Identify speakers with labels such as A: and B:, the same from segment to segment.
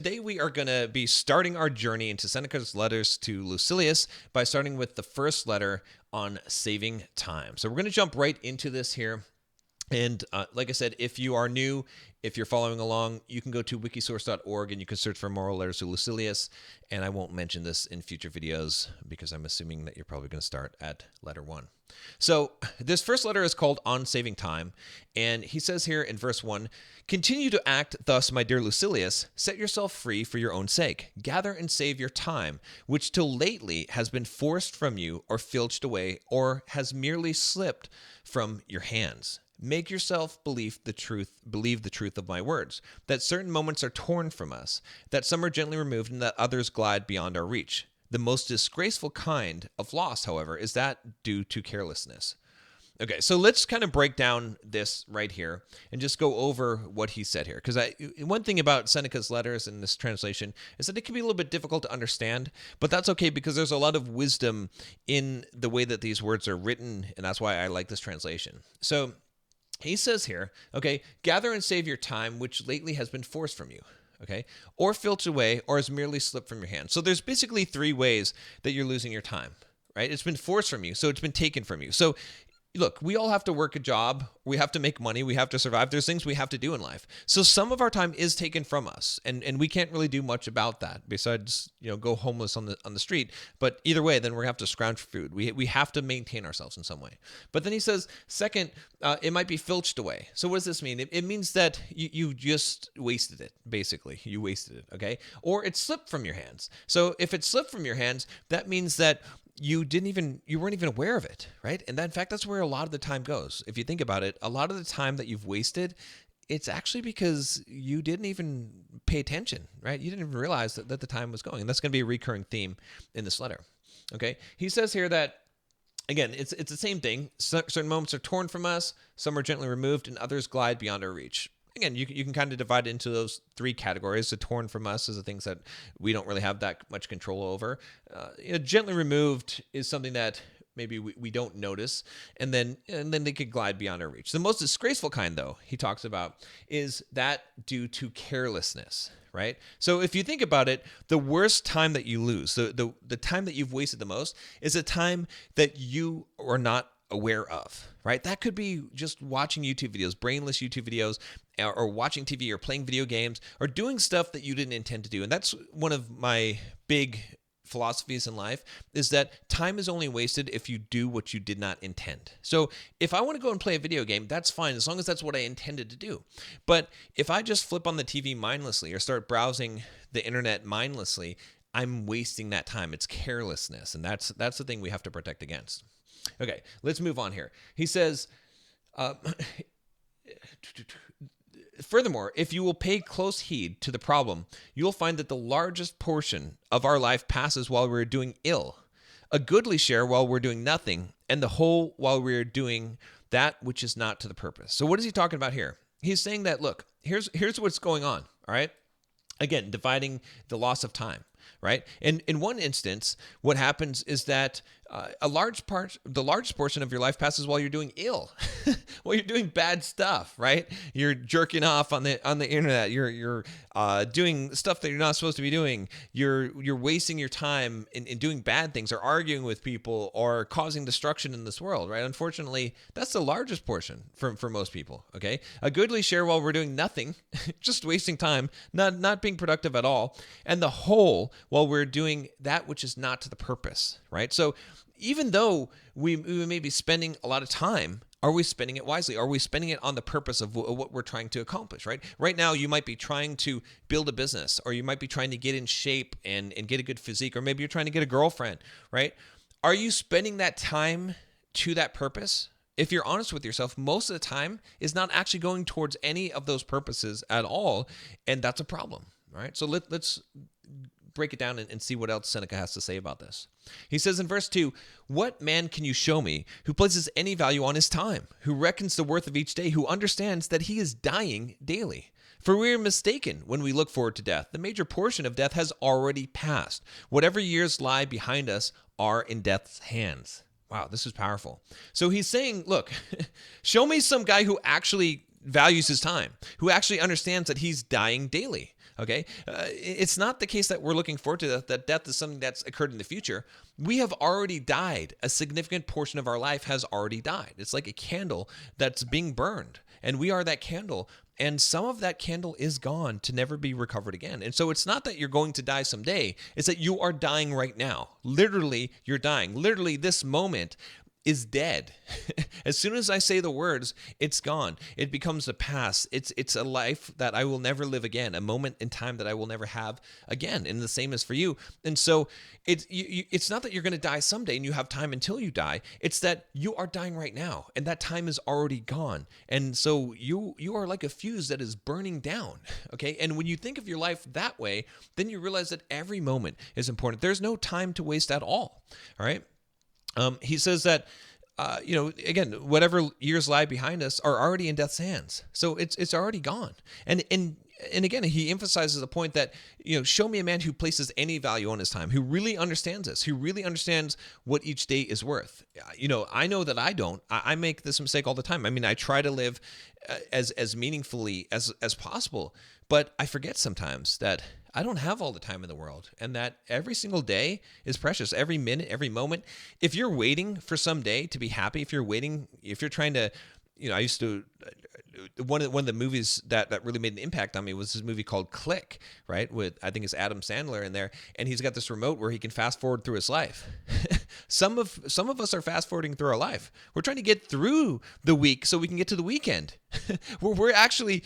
A: Today we are going to be starting our journey into Seneca's letters to Lucilius by starting with the first letter on saving time. So we're going to jump right into this here. And like I said, if you are new, if you're following along, you can go to wikisource.org and you can search for moral letters to Lucilius. And I won't mention this in future videos because I'm assuming that you're probably going to start at letter 1. So this first letter is called On Saving Time. And he says here in verse 1, "Continue to act thus, my dear Lucilius. Set yourself free for your own sake. Gather and save your time, which till lately has been forced from you or filched away or has merely slipped from your hands. Make yourself believe the truth of my words, that certain moments are torn from us, that some are gently removed, and that others glide beyond our reach. The most disgraceful kind of loss, however, is that due to carelessness." Okay, so let's kind of break down this right here and just go over what he said here. Because one thing about Seneca's letters in this translation is that it can be a little bit difficult to understand, but that's okay because there's a lot of wisdom in the way that these words are written, and that's why I like this translation. So he says here, okay, gather and save your time, which lately has been forced from you, okay, or filched away, or has merely slipped from your hand. So there's basically 3 ways that you're losing your time, right? It's been forced from you, so it's been taken from you. So look, we all have to work a job. We have to make money. We have to survive. There's things we have to do in life. So some of our time is taken from us, and we can't really do much about that besides, go homeless on the street. But either way, then we have to scrounge for food. We have to maintain ourselves in some way. But then he says, second, it might be filched away. So what does this mean? It means that you just wasted it, basically. You wasted it, okay? Or it slipped from your hands. So if it slipped from your hands, that means that you weren't even aware of it, right? And in fact, that's where a lot of the time goes. If you think about it, a lot of the time that you've wasted, it's actually because you didn't even pay attention, right? You didn't even realize that the time was going. And that's going to be a recurring theme in this letter, okay? He says here that, again, it's the same thing. Certain moments are torn from us, some are gently removed, and others glide beyond our reach. Again, you can kind of divide it into those 3 categories. The torn from us is the things that we don't really have that much control over. Gently removed is something that maybe we don't notice, and then they could glide beyond our reach. The most disgraceful kind, though, he talks about, is that due to carelessness, right? So if you think about it, the worst time that you lose, the time that you've wasted the most, is a time that you are not aware of, right? That could be just watching YouTube videos, brainless YouTube videos, or watching TV or playing video games or doing stuff that you didn't intend to do. And that's one of my big philosophies in life, is that time is only wasted if you do what you did not intend. So if I want to go and play a video game, that's fine as long as that's what I intended to do. But if I just flip on the TV mindlessly or start browsing the internet mindlessly, I'm wasting that time. It's carelessness, and that's the thing we have to protect against. Okay, let's move on here. He says, furthermore, if you will pay close heed to the problem, you'll find that the largest portion of our life passes while we're doing ill, a goodly share while we're doing nothing, and the whole while we're doing that which is not to the purpose. So what is he talking about here? He's saying that, look, here's what's going on, all right? Again, dividing the loss of time, right? And in one instance, what happens is that the largest portion of your life passes while you're doing ill, while you're doing bad stuff, right? You're jerking off on the internet. You're doing stuff that you're not supposed to be doing. You're wasting your time in doing bad things, or arguing with people, or causing destruction in this world, right? Unfortunately, that's the largest portion for most people. Okay, a goodly share while we're doing nothing, just wasting time, not being productive at all, and the whole while we're doing that which is not to the purpose, right? So even though we may be spending a lot of time, are we spending it wisely? Are we spending it on the purpose of what we're trying to accomplish, right? Right now, you might be trying to build a business, or you might be trying to get in shape and get a good physique, or maybe you're trying to get a girlfriend, right? Are you spending that time to that purpose? If you're honest with yourself, most of the time is not actually going towards any of those purposes at all, and that's a problem, right? So let's break it down and see what else Seneca has to say about this. He says in verse 2, "What man can you show me who places any value on his time, who reckons the worth of each day, who understands that he is dying daily? For we are mistaken when we look forward to death. The major portion of death has already passed. Whatever years lie behind us are in death's hands." Wow, this is powerful. So he's saying, look, show me some guy who actually values his time, who actually understands that he's dying daily. Okay. It's not the case that we're looking forward to that death is something that's occurred in the future. We have already died. A significant portion of our life has already died. It's like a candle that's being burned, and we are that candle. And some of that candle is gone to never be recovered again. And so it's not that you're going to die someday. It's that you are dying right now. Literally, you're dying. Literally, this moment is dead. As soon as I say the words, it's gone. It becomes a past. It's a life that I will never live again, a moment in time that I will never have again. And the same is for you. And so it's not that you're going to die someday and you have time until you die. It's that you are dying right now, and that time is already gone. And so you are like a fuse that is burning down. Okay. And when you think of your life that way, then you realize that every moment is important. There's no time to waste at all. All right. He says that, again, whatever years lie behind us are already in death's hands. So it's already gone. And again, he emphasizes the point that, show me a man who places any value on his time, who really understands this, who really understands what each day is worth. I know that I don't. I make this mistake all the time. I mean, I try to live as meaningfully as possible, but I forget sometimes that I don't have all the time in the world, and that every single day is precious. Every minute, every moment. If you're waiting for some day to be happy, if you're trying to, I used to, one of the movies that really made an impact on me was this movie called Click, right? With, I think it's Adam Sandler in there, and he's got this remote where he can fast forward through his life. Some of us are fast forwarding through our life. We're trying to get through the week so we can get to the weekend. We're actually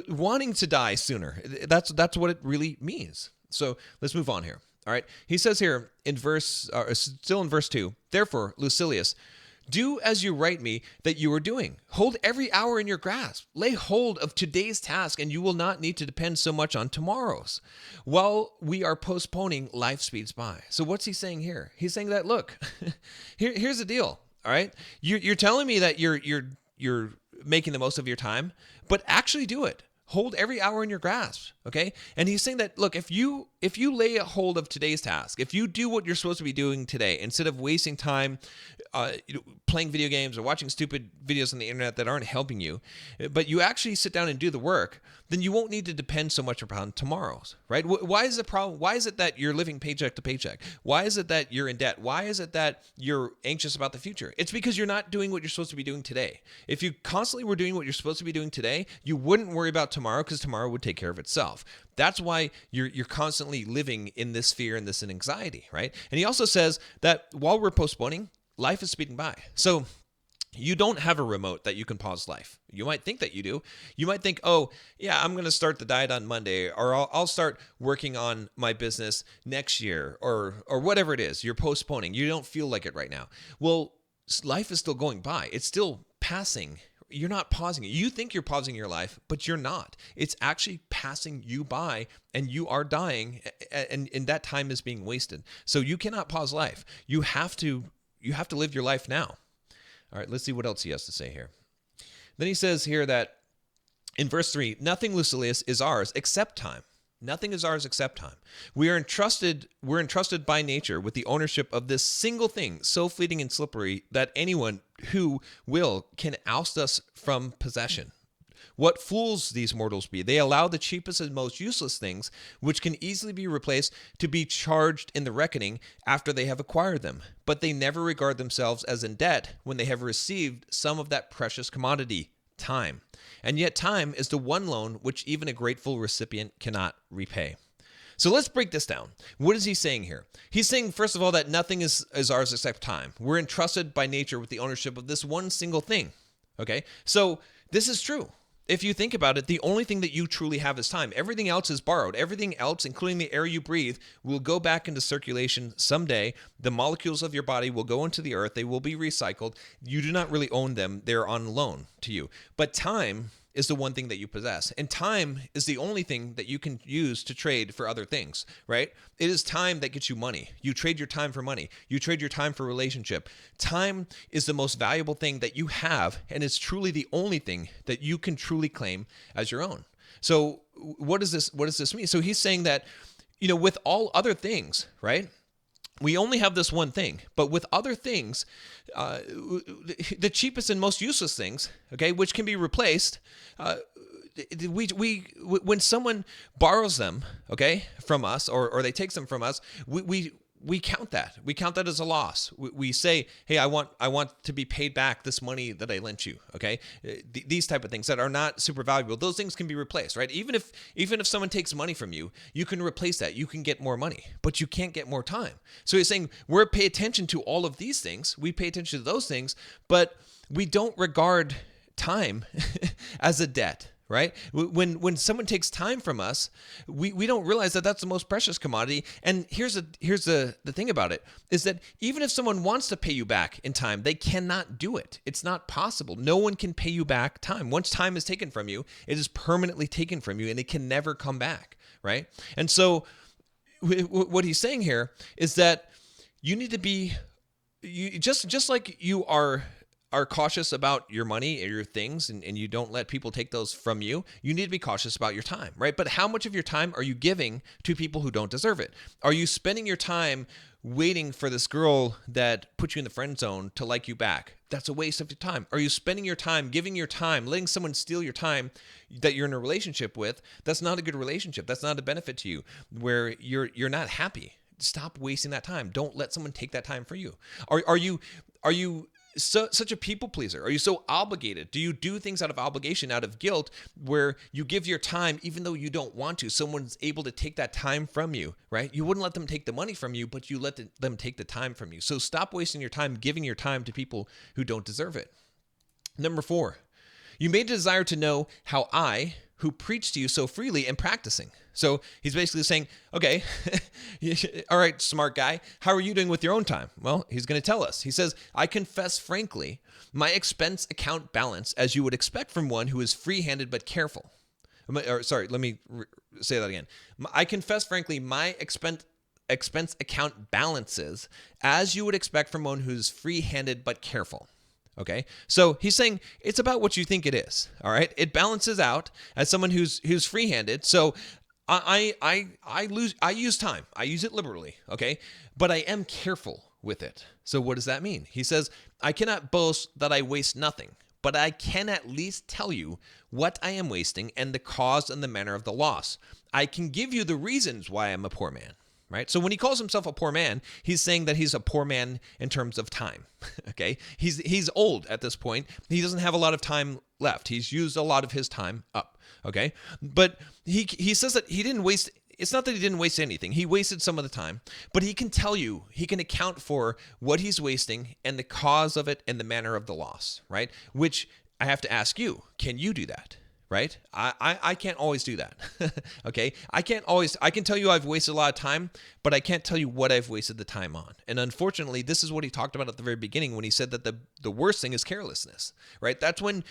A: wanting to die sooner. That's what it really means. So let's move on here. All right. He says here still in verse 2, therefore, Lucilius, do as you write me that you are doing. Hold every hour in your grasp. Lay hold of today's task, and you will not need to depend so much on tomorrow's. While we are postponing, life speeds by. So what's he saying here? He's saying that, look, here's the deal. All right, you're telling me that you're making the most of your time, but actually do it. Hold every hour in your grasp, okay? And he's saying that, look, if you lay a hold of today's task, if you do what you're supposed to be doing today, instead of wasting time playing video games or watching stupid videos on the internet that aren't helping you, but you actually sit down and do the work, then you won't need to depend so much upon tomorrow's, right? Why is the problem? Why is it that you're living paycheck to paycheck? Why is it that you're in debt? Why is it that you're anxious about the future? It's because you're not doing what you're supposed to be doing today. If you constantly were doing what you're supposed to be doing today, you wouldn't worry about tomorrow, because tomorrow would take care of itself. That's why you're constantly living in this fear and this anxiety, right? And he also says that while we're postponing, life is speeding by. So you don't have a remote that you can pause life. You might think that you do. You might think, oh, yeah, I'm going to start the diet on Monday, or I'll start working on my business next year, or whatever it is. You're postponing. You don't feel like it right now. Well, life is still going by. It's still passing. You're not pausing it. You think you're pausing your life, but you're not. It's actually passing you by, and you are dying, and that time is being wasted. So you cannot pause life. You have to live your life now. All right, let's see what else he has to say here. Then he says here that in verse 3, nothing, Lucilius, is ours except time. Nothing is ours except time. We're entrusted by nature with the ownership of this single thing, so fleeting and slippery that anyone who will can oust us from possession. What fools these mortals be! They allow the cheapest and most useless things, which can easily be replaced, to be charged in the reckoning after they have acquired them. But they never regard themselves as in debt when they have received some of that precious commodity, time. And yet time is the one loan which even a grateful recipient cannot repay. So let's break this down. What is he saying here? He's saying, first of all, that nothing is ours except time. We're entrusted by nature with the ownership of this one single thing. Okay? So this is true. If you think about it, the only thing that you truly have is time. Everything else is borrowed. Everything else, including the air you breathe, will go back into circulation someday. The molecules of your body will go into the earth. They will be recycled. You do not really own them. They're on loan to you. But time is the one thing that you possess. And time is the only thing that you can use to trade for other things, right? It is time that gets you money. You trade your time for money. You trade your time for relationship. Time is the most valuable thing that you have, and it's truly the only thing that you can truly claim as your own. So what does this mean? So he's saying that, with all other things, right? We only have this one thing, but with other things, the cheapest and most useless things, okay, which can be replaced, when someone borrows them, okay, from us, or they take them from us, we count that. We count that as a loss. We say, hey, I want to be paid back this money that I lent you. Okay, these type of things that are not super valuable, those things can be replaced, right? Even if someone takes money from you, you can replace that. You can get more money, but you can't get more time. So he's saying we're pay attention to all of these things. We pay attention to those things, but we don't regard time as a debt. Right? When someone takes time from us, we don't realize that that's the most precious commodity. And here's the thing about it is that even if someone wants to pay you back in time, they cannot do it. It's not possible. No one can pay you back time. Once time is taken from you, it is permanently taken from you and it can never come back. Right? And so what he's saying here is that you need to be just like you are cautious about your money or your things and you don't let people take those from you, you need to be cautious about your time, right? But how much of your time are you giving to people who don't deserve it? Are you spending your time waiting for this girl that put you in the friend zone to like you back? That's a waste of your time. Are you spending your time, giving your time, letting someone steal your time that you're in a relationship with? That's not a good relationship. That's not a benefit to you where you're not happy. Stop wasting that time. Don't let someone take that time for you. Are you such a people pleaser? Are you so obligated? Do you do things out of obligation, out of guilt, where you give your time even though you don't want to? Someone's able to take that time from you, right? You wouldn't let them take the money from you, but you let them take the time from you. So stop wasting your time giving your time to people who don't deserve it. Number 4, you may desire to know how I, who preach to you so freely, am practicing. So he's basically saying, okay, all right, smart guy, how are you doing with your own time? Well, he's going to tell us. He says, I confess frankly my expense account balance as you would expect from one who is free-handed but careful. Let me say that again. I confess frankly my expense account balances as you would expect from one who's free-handed but careful. Okay, so he's saying it's about what you think it is. All right, it balances out as someone who's free-handed. So I use time. I use it liberally. Okay, but I am careful with it. So what does that mean? He says I cannot boast that I waste nothing, but I can at least tell you what I am wasting and the cause and the manner of the loss. I can give you the reasons why I'm a poor man. Right? So when he calls himself a poor man, he's saying that he's a poor man in terms of time. Okay? He's old at this point. He doesn't have a lot of time left. He's used a lot of his time up. Okay? But he says that he didn't waste. It's not that he didn't waste anything. He wasted some of the time, but he can tell you, he can account for what he's wasting and the cause of it and the manner of the loss, right? Which I have to ask you, can you do that? Right? I can't always do that. Okay? I can tell you I've wasted a lot of time, but I can't tell you what I've wasted the time on. And unfortunately, this is what he talked about at the very beginning when he said that the worst thing is carelessness, right? That's when,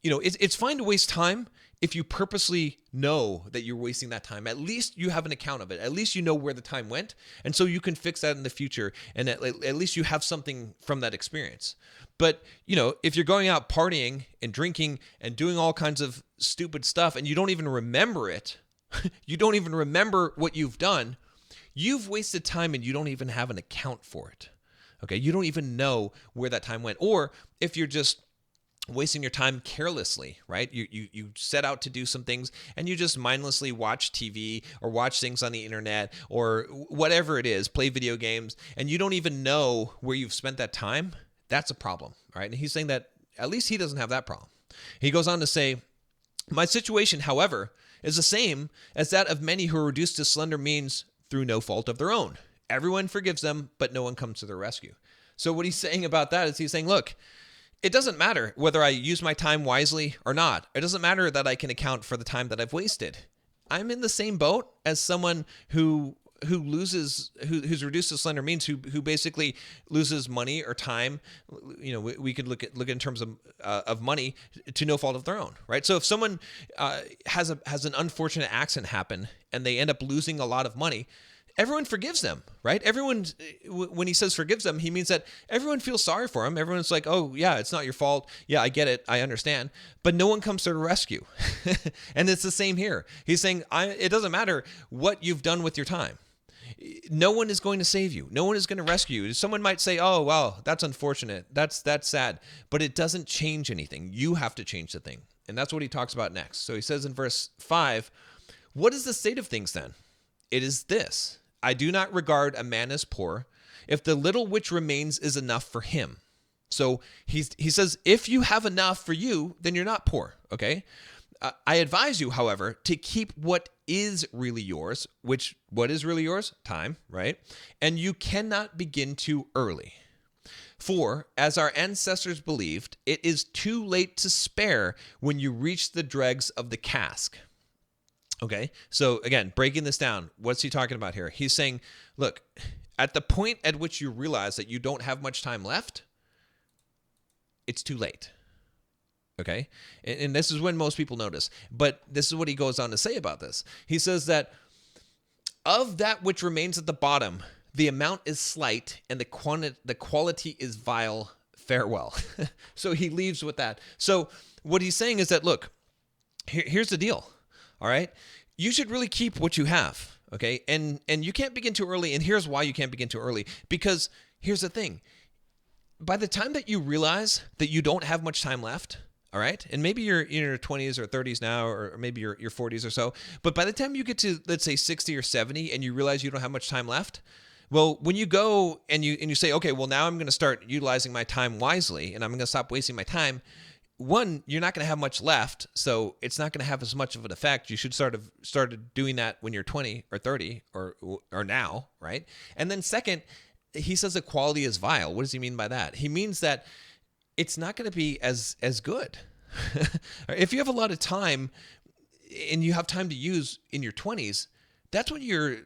A: it's fine to waste time if you purposely know that you're wasting that time. At least you have an account of it. At least you know where the time went. And so you can fix that in the future. And at least you have something from that experience. But, if you're going out partying and drinking and doing all kinds of stupid stuff and you don't even remember it, you don't even remember what you've done, you've wasted time and you don't even have an account for it. Okay? You don't even know where that time went. Or if you're just wasting your time carelessly, right? You set out to do some things and you just mindlessly watch TV or watch things on the internet or whatever it is, play video games, and you don't even know where you've spent that time. That's a problem, right? And he's saying that at least he doesn't have that problem. He goes on to say, my situation, however, is the same as that of many who are reduced to slender means through no fault of their own. Everyone forgives them, but no one comes to their rescue. So what he's saying about that is he's saying, look, it doesn't matter whether I use my time wisely or not. It doesn't matter that I can account for the time that I've wasted. I'm in the same boat as someone who's reduced to slender means, who basically loses money or time. We could look in terms of money to no fault of their own, right? So if someone has an unfortunate accident happen and they end up losing a lot of money, everyone forgives them, right? Everyone, when he says forgives them, he means that everyone feels sorry for him. Everyone's like, oh yeah, it's not your fault. Yeah, I get it. I understand. But no one comes to the rescue. And it's the same here. He's saying, it doesn't matter what you've done with your time. No one is going to save you. No one is going to rescue you. Someone might say, oh, wow, that's unfortunate. That's sad. But it doesn't change anything. You have to change the thing. And that's what he talks about next. So he says in verse 5, what is the state of things then? It is this: I do not regard a man as poor, if the little which remains is enough for him. So he says, if you have enough for you, then you're not poor, okay? I advise you, however, to keep what is really yours, what is really yours? Time, right? And you cannot begin too early. For, as our ancestors believed, it is too late to spare when you reach the dregs of the cask. Okay, so again, breaking this down, what's he talking about here? He's saying, look, at the point at which you realize that you don't have much time left, it's too late. Okay, and this is when most people notice. But this is what he goes on to say about this. He says that of that which remains at the bottom, the amount is slight and the quality is vile. Farewell. So he leaves with that. So what he's saying is that, look, here's the deal. All right, you should really keep what you have. Okay, and you can't begin too early. And here's why you can't begin too early. Because here's the thing. By the time that you realize that you don't have much time left, all right, and maybe you're in your 20s or 30s now, or maybe your 40s or so, but by the time you get to, let's say, 60 or 70 and you realize you don't have much time left, well, when you go and you say, okay, well, now I'm going to start utilizing my time wisely and I'm going to stop wasting my time. One, you're not going to have much left, so it's not going to have as much of an effect. You should started doing that when you're 20 or 30 or now, right? And then second, he says the quality is vile. What does he mean by that? He means that it's not going to be as good. If you have a lot of time and you have time to use in your 20s, that's when you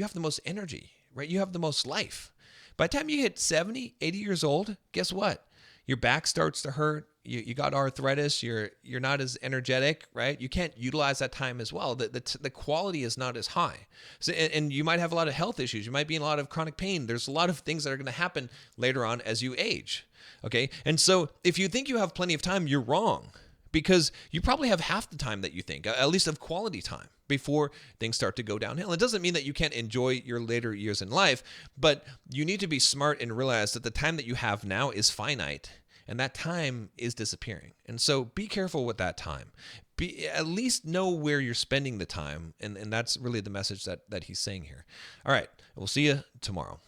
A: have the most energy, right? You have the most life. By the time you hit 70, 80 years old, guess what? Your back starts to hurt. You got arthritis. You're not as energetic, right? You can't utilize that time as well. The quality is not as high. So, and you might have a lot of health issues. You might be in a lot of chronic pain. There's a lot of things that are going to happen later on as you age. Okay. And so if you think you have plenty of time, you're wrong, because you probably have half the time that you think, at least of quality time, before things start to go downhill. It doesn't mean that you can't enjoy your later years in life, but you need to be smart and realize that the time that you have now is finite. And that time is disappearing. And so be careful with that time. At least know where you're spending the time. And that's really the message that he's saying here. All right. We'll see you tomorrow.